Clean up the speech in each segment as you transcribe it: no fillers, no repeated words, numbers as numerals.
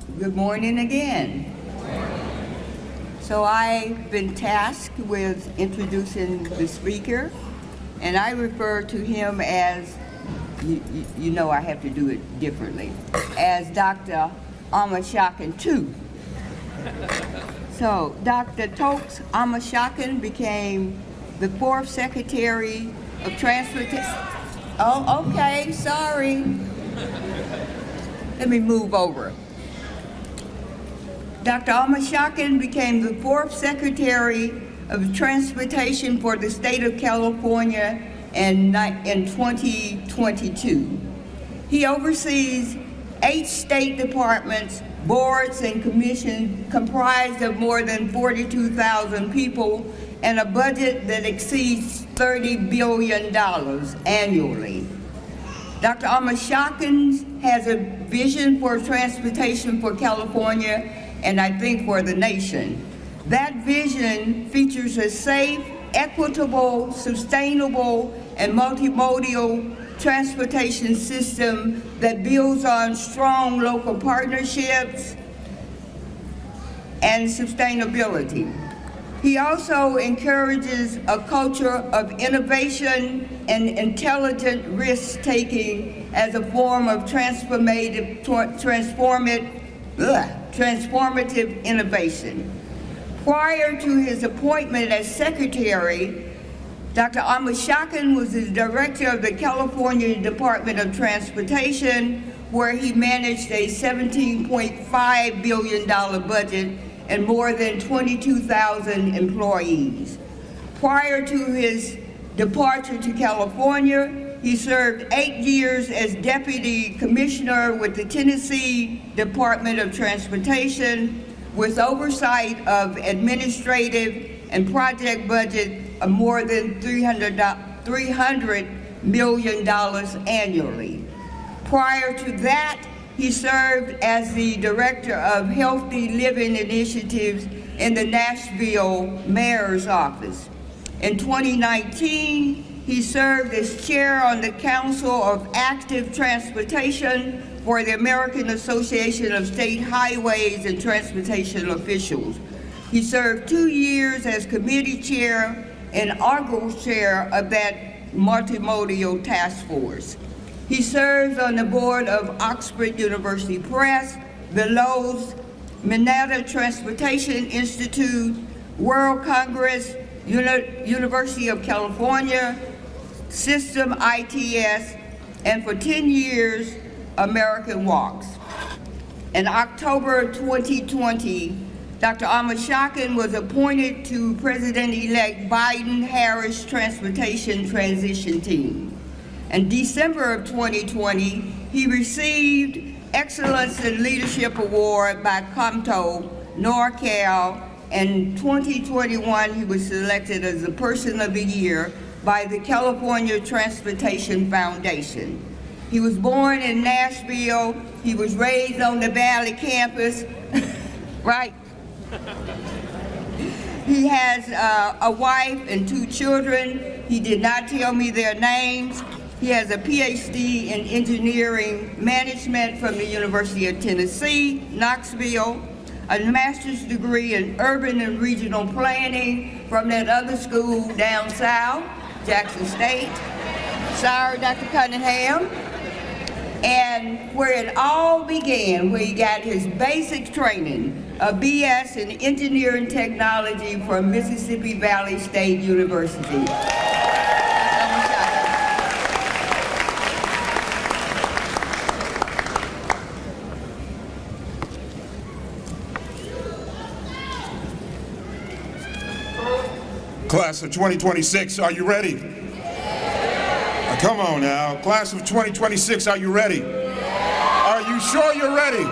Good morning again. So I've been tasked with introducing the speaker, and I refer to him as, you know I have to do it differently, as Dr. Omishakin II. So Dr. Toks Omishakin became the 4th Secretary of Transportation. Oh, okay, sorry. Let me move over. Dr. Omishakin became the 4th Secretary of Transportation for the state of California in 2022. He oversees 8 state departments, boards, and commissions comprised of more than 42,000 people and a budget that exceeds $30 billion annually. Dr. Omishakin has a vision for transportation for California and I think for the nation. That vision features a safe, equitable, sustainable, and multimodal transportation system that builds on strong local partnerships and sustainability. He also encourages a culture of innovation and intelligent risk-taking as a form of transformative innovation. Prior to his appointment as secretary, Dr. Omishakin was the director of the California Department of Transportation, where he managed a $17.5 billion budget and more than 22,000 employees. Prior to his departure to California, he served 8 years as Deputy Commissioner with the Tennessee Department of Transportation, with oversight of administrative and project budget of more than $300 million annually. Prior to that, he served as the Director of Healthy Living Initiatives in the Nashville Mayor's Office. In 2019, he served as chair on the Council of Active Transportation for the American Association of State Highways and Transportation Officials. He served 2 years as committee chair and inaugural chair of that multimodal task force. He serves on the board of Oxford University Press, the Lowe's Manhattan Transportation Institute, World Congress, University of California, System ITS, and for 10 years, American Walks. In October 2020, Dr. Omishakin was appointed to President-elect Biden-Harris Transportation Transition Team. In December of 2020, he received Excellence in Leadership Award by Comto, NorCal. In 2021, he was selected as the Person of the Year by the California Transportation Foundation. He was born in Nashville. He was raised on the Valley campus, right? He has a wife and 2 children. He did not tell me their names. He has a PhD in engineering management from the University of Tennessee, Knoxville, a master's degree in urban and regional planning from that other school down south, Jackson State. Sorry, Dr. Cunningham. And where it all began, where he got his basic training, a BS in engineering technology from Mississippi Valley State University. Class of 2026, are you ready? Come on now. Class of 2026, are you ready? Are you sure you're ready?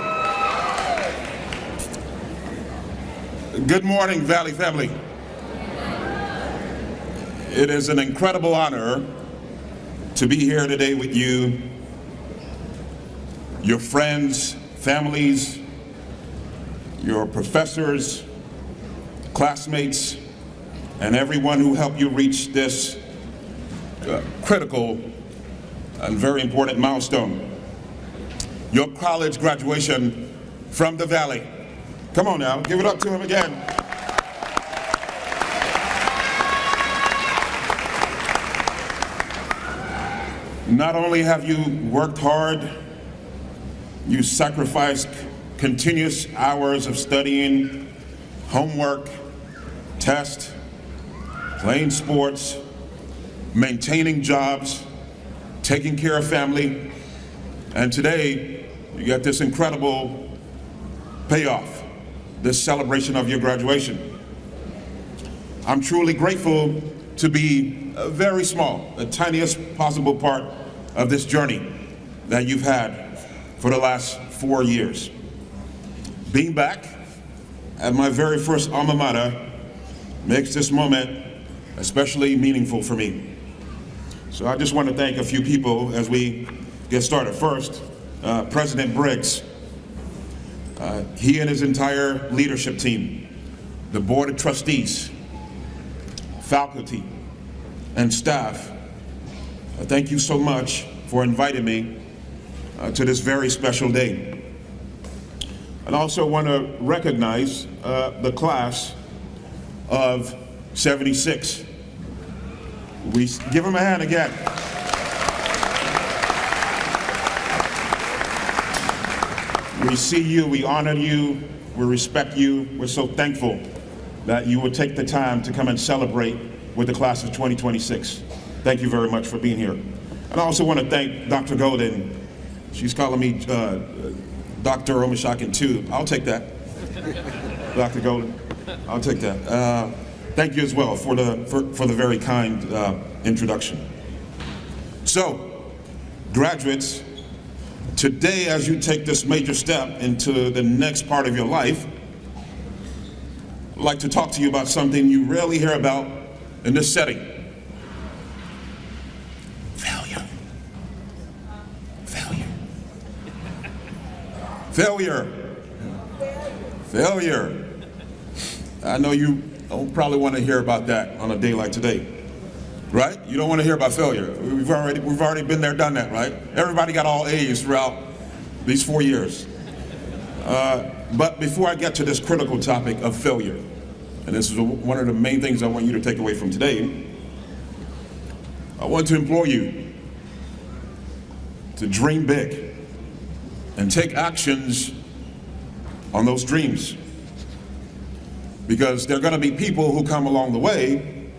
Good morning, Valley family. It is an incredible honor to be here today with you, your friends, families, your professors, classmates, and everyone who helped you reach this critical and very important milestone. Your college graduation from the Valley. Come on now, give it up to him again. Not only have you worked hard, you sacrificed continuous hours of studying, homework, tests, playing sports, maintaining jobs, taking care of family, and today you got this incredible payoff, this celebration of your graduation. I'm truly grateful to be a very small, the tiniest possible part of this journey that you've had for the last 4 years. Being back at my very first alma mater makes this moment especially meaningful for me. So I just want to thank a few people as we get started. First, President Briggs. He and his entire leadership team, the Board of Trustees, faculty, and staff, thank you so much for inviting me to this very special day. And I also want to recognize the class of 76. We give them a hand again. We see you, we honor you, we respect you. We're so thankful that you would take the time to come and celebrate with the class of 2026. Thank you very much for being here. And I also want to thank Dr. Golden. She's calling me Dr. Omishakin too. I'll take that. Dr. Golden, I'll take that. Thank you as well for the very kind introduction. So, graduates, today as you take this major step into the next part of your life, I'd like to talk to you about something you rarely hear about in this setting. Failure. Failure. Failure. Failure. I know you don't probably want to hear about that on a day like today, right? You don't want to hear about failure. We've already been there, done that, right? Everybody got all A's throughout these 4 years. But before I get to this critical topic of failure, and this is one of the main things I want you to take away from today, I want to implore you to dream big and take actions on those dreams. Because there are going to be people who come along the way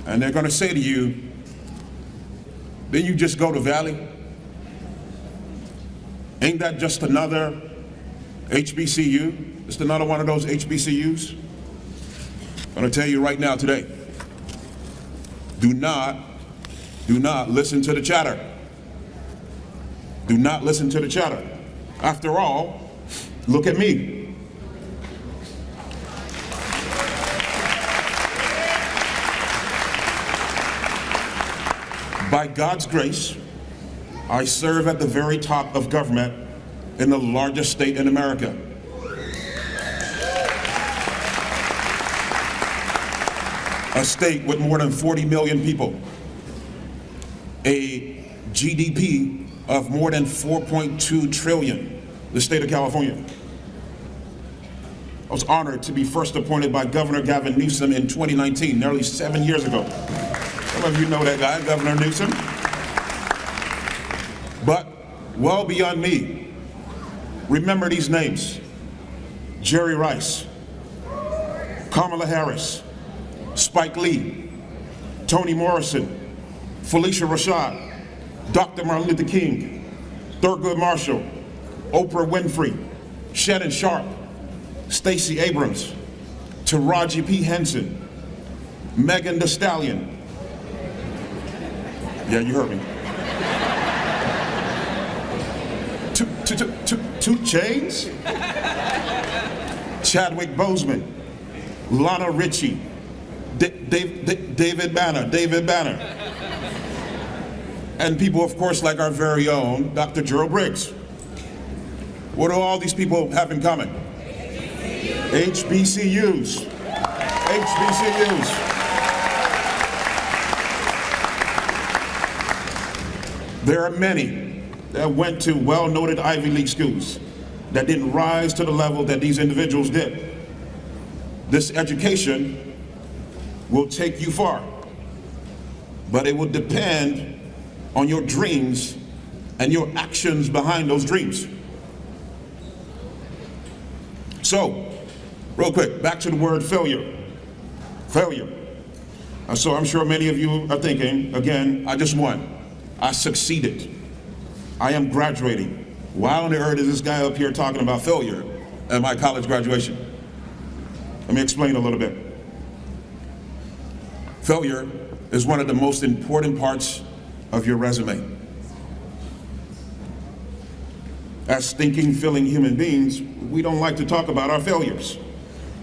and they're going to say to you, didn't you just go to Valley? Ain't that just another HBCU? Just another one of those HBCUs? I'm going to tell you right now today, do not listen to the chatter. Do not listen to the chatter. After all, look at me. By God's grace, I serve at the very top of government in the largest state in America. A state with more than 40 million people. A GDP of more than 4.2 trillion, the state of California. I was honored to be first appointed by Governor Gavin Newsom in 2019, nearly 7 years ago. Some of you know that guy, Governor Newsom. But well beyond me, remember these names: Jerry Rice, Kamala Harris, Spike Lee, Toni Morrison, Felicia Rashad, Dr. Martin Luther King, Thurgood Marshall, Oprah Winfrey, Shannon Sharp, Stacey Abrams, Taraji P. Henson, Megan Thee Stallion. Yeah, you heard me. Two Chainz, Chadwick Boseman, Lana Ritchie, David Banner, and people, of course, like our very own Dr. Gerald Briggs. What do all these people have in common? HBCUs. HBCUs. There are many that went to well-noted Ivy League schools. that didn't rise to the level that these individuals did. This education will take you far, but it will depend on your dreams and your actions behind those dreams. So, real quick, back to the word failure. Failure. So I'm sure many of you are thinking, again, I just won. I succeeded. I am graduating. Why on the earth is this guy up here talking about failure at my college graduation? Let me explain a little bit. Failure is one of the most important parts of your resume. As thinking, feeling human beings, we don't like to talk about our failures.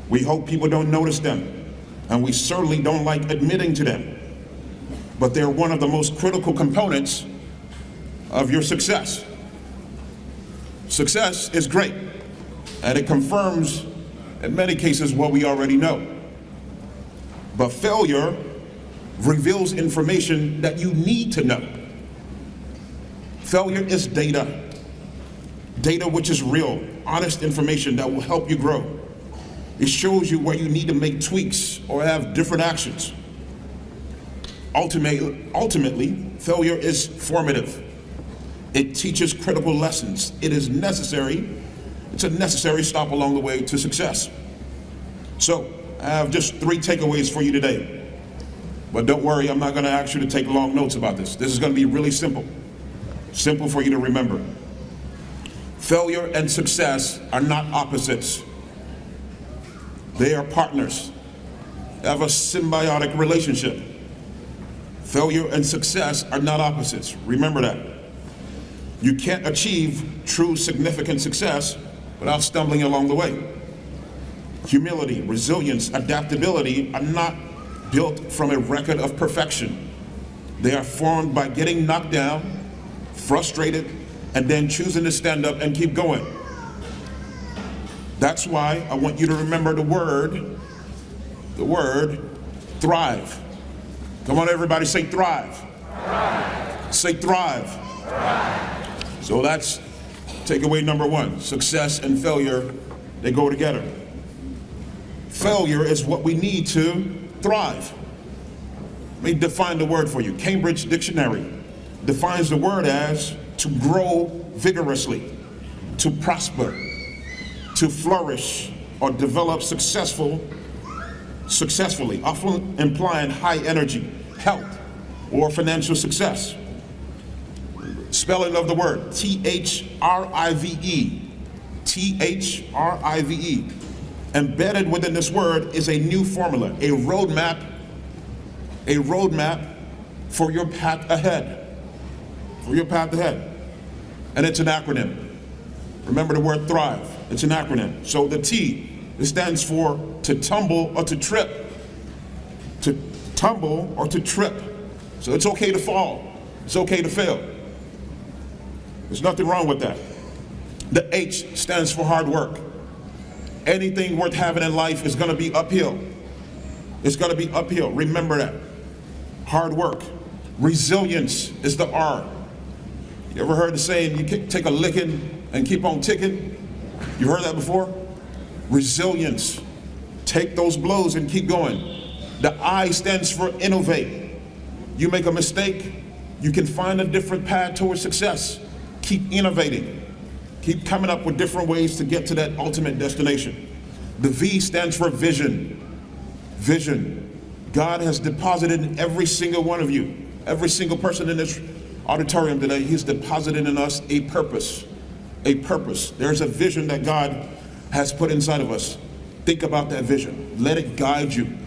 We hope people don't notice them, and we certainly don't like admitting to them. But they're one of the most critical components of your success. Success is great, and it confirms, in many cases, what we already know. But failure reveals information that you need to know. Failure is data. Data which is real, honest information that will help you grow. It shows you where you need to make tweaks or have different actions. Ultimately, failure is formative. It teaches critical lessons. It is necessary. It's a necessary stop along the way to success. So, I have just 3 takeaways for you today. But don't worry, I'm not going to ask you to take long notes about this. This is going to be really simple. Simple for you to remember. Failure and success are not opposites. They are partners. They have a symbiotic relationship. Failure and success are not opposites. Remember that. You can't achieve true significant success without stumbling along the way. Humility, resilience, adaptability are not built from a record of perfection. They are formed by getting knocked down, frustrated, and then choosing to stand up and keep going. That's why I want you to remember the word thrive. Come on, everybody, say thrive. Thrive. Say thrive. Thrive. So that's takeaway number 1. Success and failure, they go together. Failure is what we need to thrive. Let me define the word for you. Cambridge Dictionary defines the word as to grow vigorously, to prosper, to flourish, or develop successfully, often implying high energy, health, or financial success. Spelling of the word, T-H-R-I-V-E. T-H-R-I-V-E. Embedded within this word is a new formula, a roadmap for your path ahead. For your path ahead. And it's an acronym. Remember the word thrive. It's an acronym. So the T, it stands for to tumble or to trip. To tumble or to trip. So it's okay to fall. It's okay to fail. There's nothing wrong with that. The H stands for hard work. Anything worth having in life is going to be uphill. It's going to be uphill. Remember that. Hard work. Resilience is the R. You ever heard the saying, you take a licking and keep on ticking? You heard that before? Resilience. Take those blows and keep going. The I stands for innovate. You make a mistake, you can find a different path towards success. Keep innovating. Keep coming up with different ways to get to that ultimate destination. The V stands for vision. Vision. God has deposited in every single one of you, every single person in this auditorium today, He's deposited in us a purpose. A purpose. There's a vision that God has put inside of us. Think about that vision. Let it guide you.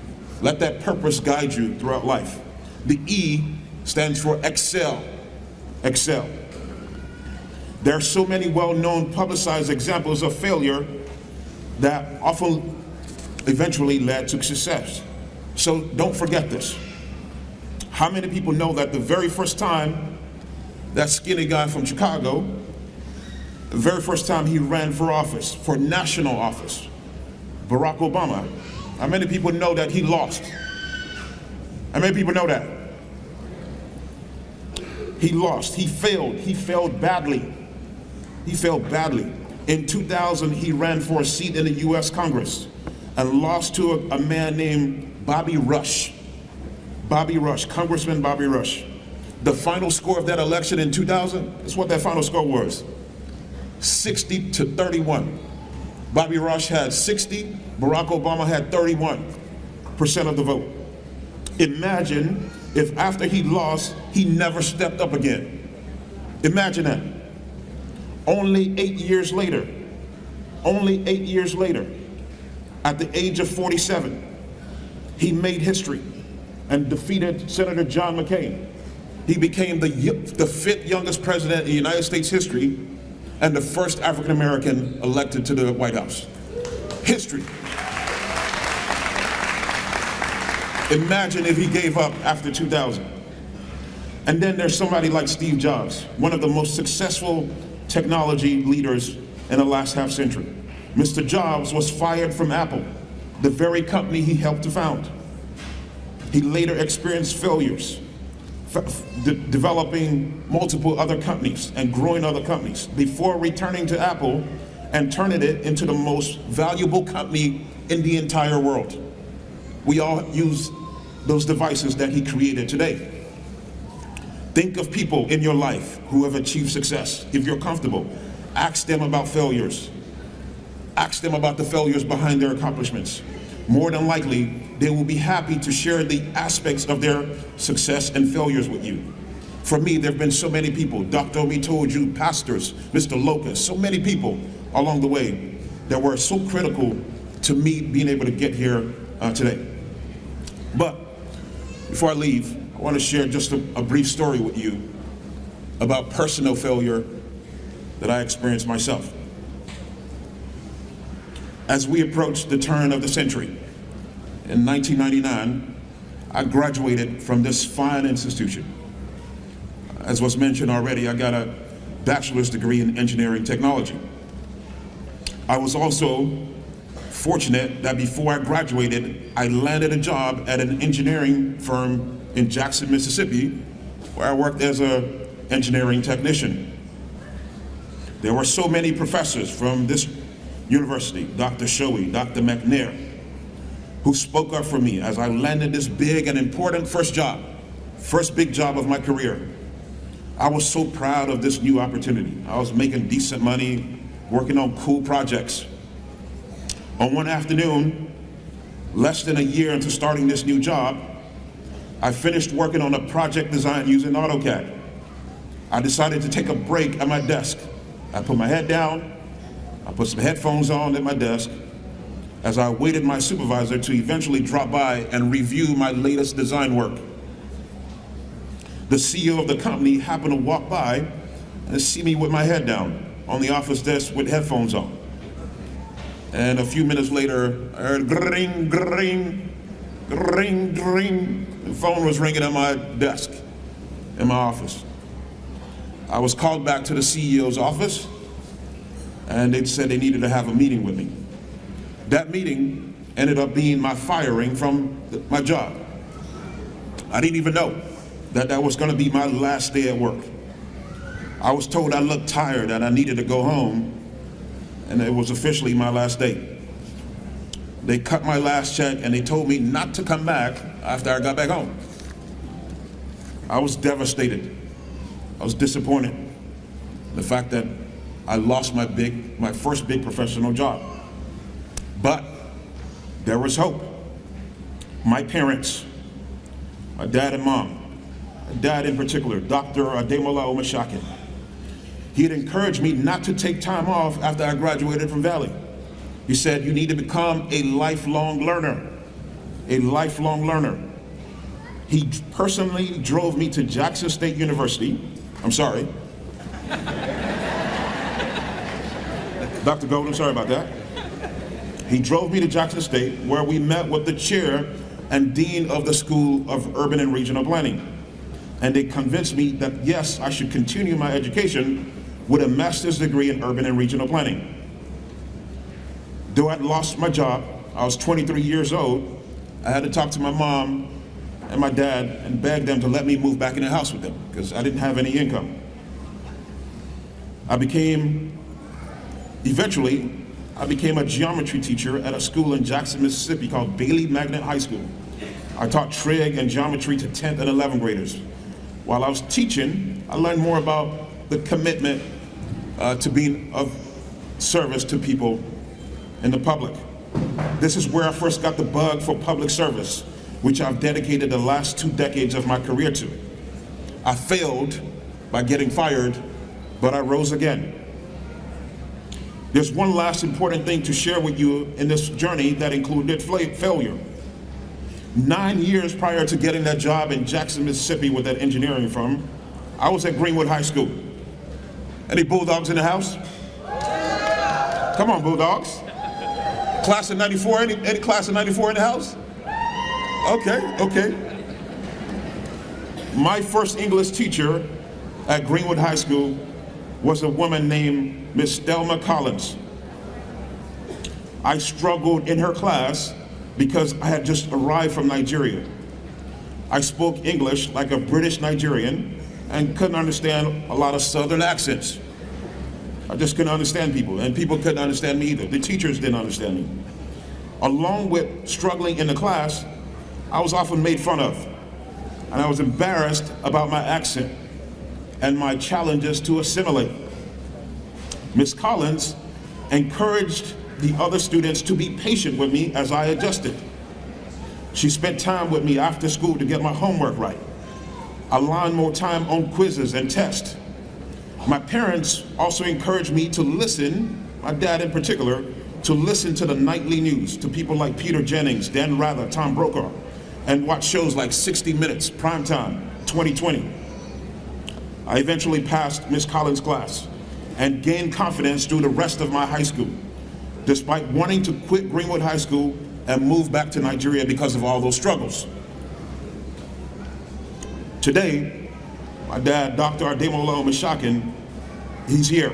Let that purpose guide you throughout life. The E stands for excel. Excel. There are so many well-known, publicized examples of failure that often eventually led to success. So don't forget this. How many people know that the very first time that skinny guy from Chicago, the very first time he ran for office, for national office, Barack Obama, how many people know that he lost? How many people know that? He lost, he failed badly. He failed badly. In 2000, he ran for a seat in the US Congress and lost to a man named Bobby Rush. Bobby Rush, Congressman Bobby Rush. The final score of that election in 2000, that's what that final score was, 60 to 31. Bobby Rush had 60, Barack Obama had 31% of the vote. Imagine if after he lost, he never stepped up again. Imagine that. Only 8 years later, at the age of 47, he made history and defeated Senator John McCain. He became the 5th youngest president in United States history and the first African American elected to the White House. History. Imagine if he gave up after 2000. And then there's somebody like Steve Jobs, one of the most successful technology leaders in the last half century. Mr. Jobs was fired from Apple, the very company he helped to found. He later experienced failures, developing multiple other companies and growing other companies before returning to Apple and turning it into the most valuable company in the entire world. We all use those devices that he created today. Think of people in your life who have achieved success. If you're comfortable, ask them about failures. Ask them about the failures behind their accomplishments. More than likely, they will be happy to share the aspects of their success and failures with you. For me, there have been so many people, Dr. Obi told you, pastors, Mr. Locus, so many people along the way that were so critical to me being able to get here today. But before I leave, I want to share just a brief story with you about personal failure that I experienced myself. As we approached the turn of the century, in 1999, I graduated from this fine institution. As was mentioned already, I got a bachelor's degree in engineering technology. I was also fortunate that before I graduated, I landed a job at an engineering firm in Jackson, Mississippi, where I worked as an engineering technician. There were so many professors from this university, Dr. Shoei, Dr. McNair, who spoke up for me as I landed this big and important first big job of my career. I was so proud of this new opportunity. I was making decent money, working on cool projects. On one afternoon, less than a year into starting this new job, I finished working on a project design using AutoCAD. I decided to take a break at my desk. I put my head down, I put some headphones on at my desk as I awaited my supervisor to eventually drop by and review my latest design work. The CEO of the company happened to walk by and see me with my head down on the office desk with headphones on. And a few minutes later, I heard gring, gring, gring, gring. The phone was ringing at my desk in my office. I was called back to the CEO's office, and they said they needed to have a meeting with me. That meeting ended up being my firing from my job. I didn't even know that that was going to be my last day at work. I was told I looked tired and I needed to go home, and it was officially my last day. They cut my last check and they told me not to come back after I got back home. I was devastated. I was disappointed. The fact that I lost my first big professional job. But there was hope. My parents, my dad and mom, my dad in particular, Dr. Ademola Omishakin, he had encouraged me not to take time off after I graduated from Valley. He said, you need to become a lifelong learner, a lifelong learner. He personally drove me to Jackson State University. I'm sorry. Dr. Golden, sorry about that. He drove me to Jackson State, where we met with the chair and dean of the School of Urban and Regional Planning. And they convinced me that yes, I should continue my education with a master's degree in urban and regional planning. Though I'd lost my job, I was 23 years old, I had to talk to my mom and my dad and beg them to let me move back in the house with them because I didn't have any income. I became Eventually, I became a geometry teacher at a school in Jackson, Mississippi called Bailey Magnet High School. I taught trig and geometry to 10th and 11th graders. While I was teaching, I learned more about the commitment to being of service to people in the public. This is where I first got the bug for public service, which I've dedicated the last 2 decades of my career to. I failed by getting fired, but I rose again. There's one last important thing to share with you in this journey that included failure. 9 years prior to getting that job in Jackson, Mississippi with that engineering firm, I was at Greenwood High School. Any Bulldogs in the house? Come on, Bulldogs. Class of 94, any class of 94 in the house? Okay. My first English teacher at Greenwood High School was a woman named Miss Thelma Collins. I struggled in her class because I had just arrived from Nigeria. I spoke English like a British Nigerian and couldn't understand a lot of Southern accents. I just couldn't understand people, and people couldn't understand me either. The teachers didn't understand me. Along with struggling in the class, I was often made fun of, and I was embarrassed about my accent and my challenges to assimilate. Miss Collins encouraged the other students to be patient with me as I adjusted. She spent time with me after school to get my homework right, allowing more time on quizzes and tests. My parents also encouraged me to listen, my dad in particular, to listen to the nightly news, to people like Peter Jennings, Dan Rather, Tom Brokaw, and watch shows like 60 Minutes, Primetime, 2020. I eventually passed Miss Collins' class and gained confidence through the rest of my high school, despite wanting to quit Greenwood High School and move back to Nigeria because of all those struggles. Today, my dad, Dr. Ademola Omishakin, he's here.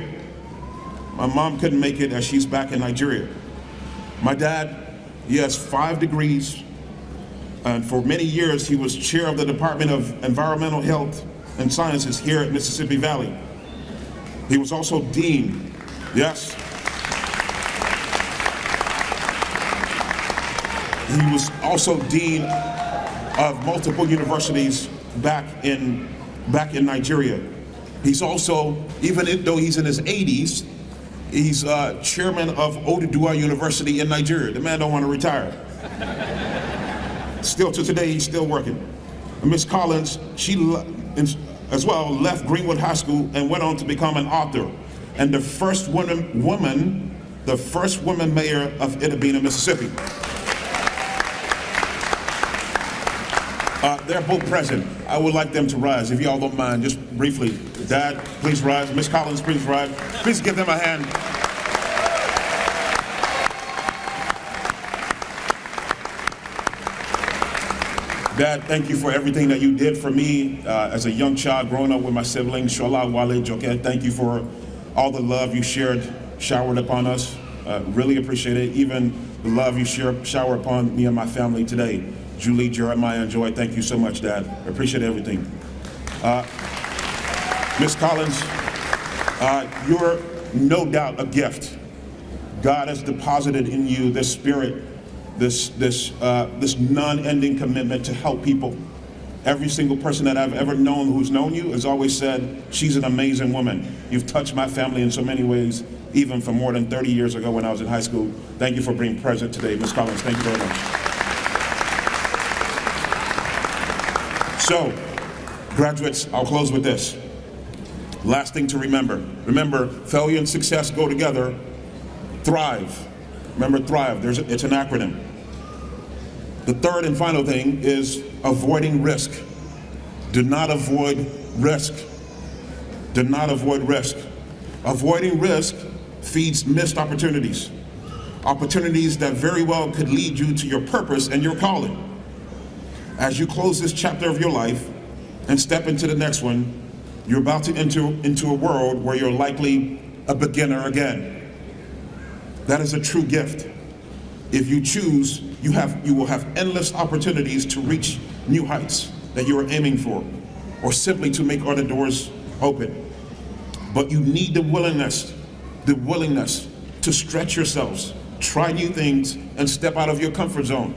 My mom couldn't make it as she's back in Nigeria. My dad, he has 5 degrees, and for many years he was chair of the Department of Environmental Health and Sciences here at Mississippi Valley. He was also dean, yes. He was also dean of multiple universities back in Nigeria. He's also, even though he's in his 80s, he's chairman of Oduduwa University in Nigeria. The man don't want to retire. Still to today, he's still working. Miss Collins, she as well left Greenwood High School and went on to become an author and the first woman mayor of Idabina, Mississippi. They're both present. I would like them to rise, if y'all don't mind, just briefly. Dad, please rise. Miss Collins, please rise. Please give them a hand. Dad, thank you for everything that you did for me as a young child growing up with my siblings. Shola, Wale, Joket, thank you for all the love you showered upon us. Really appreciate it. Even the love you shower upon me and my family today. Julie, Jeremiah, and Joy, thank you so much, Dad. I appreciate everything. Miss Collins, you're no doubt a gift. God has deposited in you this spirit, this non-ending commitment to help people. Every single person that I've ever known who's known you has always said, she's an amazing woman. You've touched my family in so many ways, even from more than 30 years ago when I was in high school. Thank you for being present today, Miss Collins. Thank you very much. So, graduates, I'll close with this. Last thing to remember. Remember, failure and success go together. Thrive. Remember, thrive. It's an acronym. The third and final thing is avoiding risk. Do not avoid risk. Do not avoid risk. Avoiding risk feeds missed opportunities. Opportunities that very well could lead you to your purpose and your calling. As you close this chapter of your life and step into the next one, you're about to enter into a world where you're likely a beginner again. That is a true gift. If you choose, you will have endless opportunities to reach new heights that you are aiming for, or simply to make other doors open. But you need the willingness to stretch yourselves, try new things, and step out of your comfort zone.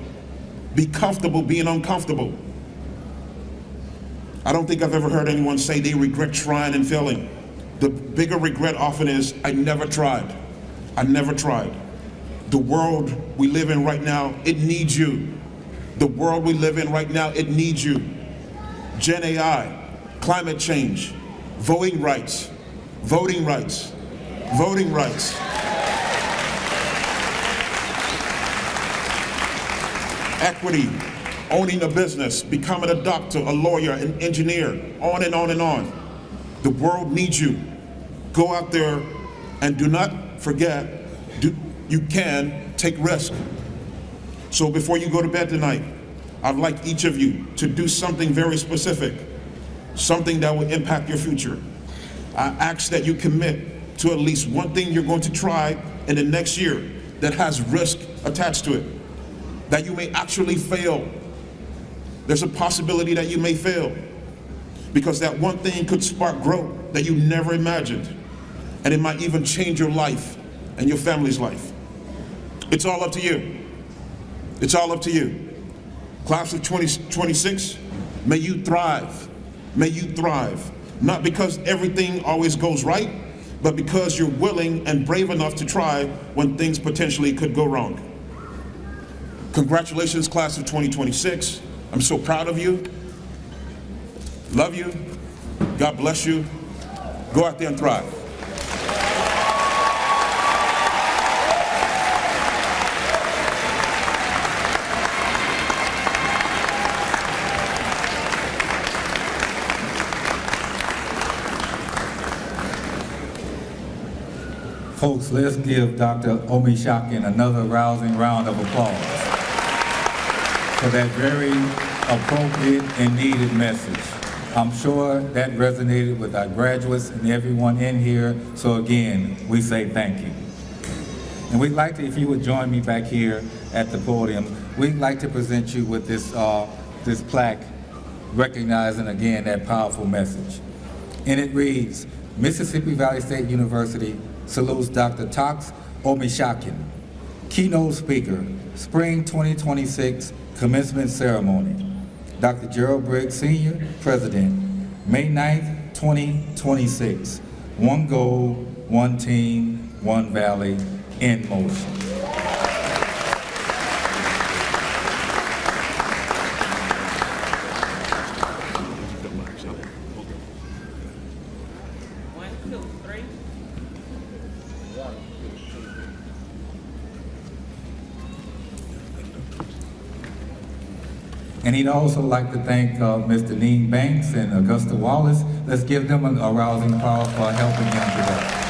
Be comfortable being uncomfortable. I don't think I've ever heard anyone say they regret trying and failing. The bigger regret often is, I never tried. I never tried. The world we live in right now, it needs you. The world we live in right now, it needs you. Gen AI, climate change, voting rights, voting rights, voting rights. Equity, owning a business, becoming a doctor, a lawyer, an engineer, on and on and on. The world needs you. Go out there and do not forget, you can take risk. So before you go to bed tonight, I'd like each of you to do something very specific, something that will impact your future. I ask that you commit to at least one thing you're going to try in the next year that has risk attached to it, that you may actually fail. There's a possibility that you may fail, because that one thing could spark growth that you never imagined, and it might even change your life and your family's life. It's all up to you. It's all up to you. Class of 2026, may you thrive. May you thrive. Not because everything always goes right, but because you're willing and brave enough to try when things potentially could go wrong. Congratulations, class of 2026. I'm so proud of you. Love you. God bless you. Go out there and thrive. Folks, let's give Dr. Omishakin another rousing round of applause for that very appropriate and needed message. I'm sure that resonated with our graduates and everyone in here. So again, we say thank you. And we'd like to, if you would join me back here at the podium, we'd like to present you with this plaque recognizing again that powerful message. And it reads, Mississippi Valley State University salutes Dr. Toks Omishakin, keynote speaker, Spring 2026 Commencement Ceremony. Dr. Gerald Briggs Sr., President, May 9th, 2026. One goal, one team, one valley, in motion. And he'd also like to thank Mr. Dean Banks and Augusta Wallace. Let's give them a rousing applause for helping him today.